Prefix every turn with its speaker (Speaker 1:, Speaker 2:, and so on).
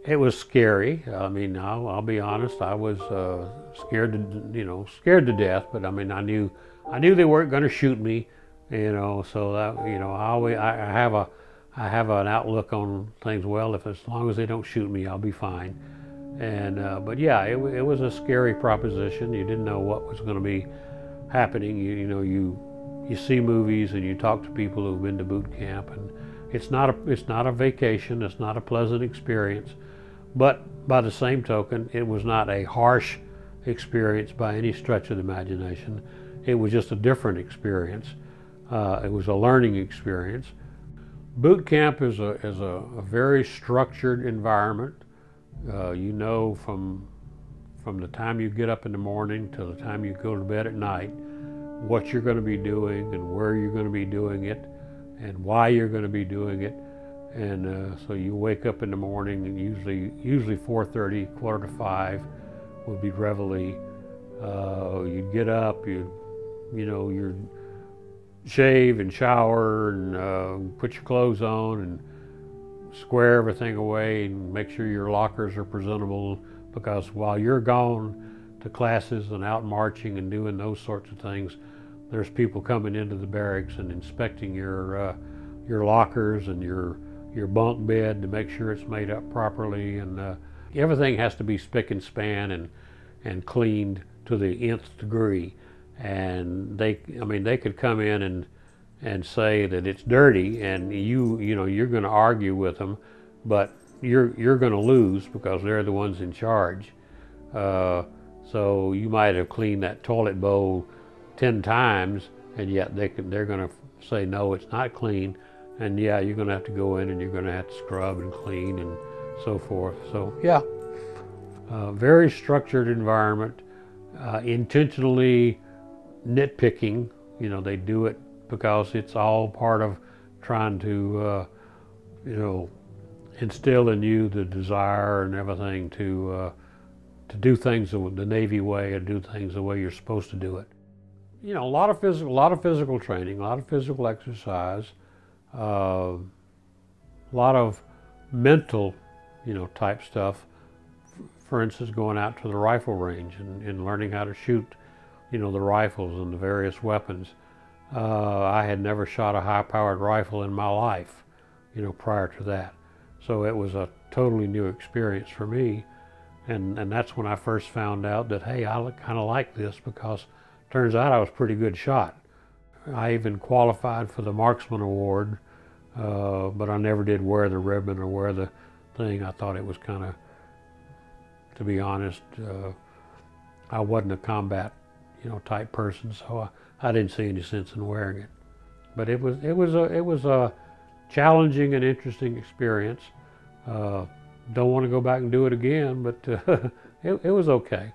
Speaker 1: It was scary. I mean, I'll be honest. I was scared scared to death. But I mean, I knew they weren't going to shoot me. So that I have an outlook on things. Well, if as long as they don't shoot me, I'll be fine. And but yeah, it was a scary proposition. You didn't know what was going to be happening. You see movies and you talk to people who've been to boot camp, and it's not a vacation. It's not a pleasant experience. But by the same token, it was not a harsh experience by any stretch of the imagination. It was just a different experience. It was a learning experience. Boot camp is a very structured environment. From the time you get up in the morning till the time you go to bed at night, what you're going to be doing and where you're going to be doing it and why you're going to be doing it. And so you wake up in the morning, and usually 4:30, 4:45 would be reveille. You'd get up, you'd shave and shower and put your clothes on and square everything away and make sure your lockers are presentable, because while you're gone to classes and out marching and doing those sorts of things, there's people coming into the barracks and inspecting your lockers and your bunk bed to make sure it's made up properly, and everything has to be spick and span and cleaned to the nth degree. And they could come in and say that it's dirty, and you're going to argue with them, but you're going to lose because they're the ones in charge. So you might have cleaned that toilet bowl 10 times, and yet they're going to say no, it's not clean. And yeah, you're going to have to go in and you're going to have to scrub and clean and so forth. So yeah, very structured environment, intentionally nitpicking. They do it because it's all part of trying to, instill in you the desire and everything to do things the Navy way and do things the way you're supposed to do it. A lot of physical training, a lot of physical exercise. A lot of mental, type stuff. For instance, going out to the rifle range and learning how to shoot, the rifles and the various weapons. I had never shot a high-powered rifle in my life, prior to that. So it was a totally new experience for me. And that's when I first found out that, hey, I kind of like this, because it turns out I was a pretty good shot. I even qualified for the Marksman Award, but I never did wear the ribbon or wear the thing. I thought it was kind of, to be honest, I wasn't a combat, type person, so I didn't see any sense in wearing it. But it was a challenging and interesting experience. Don't want to go back and do it again, but it was okay.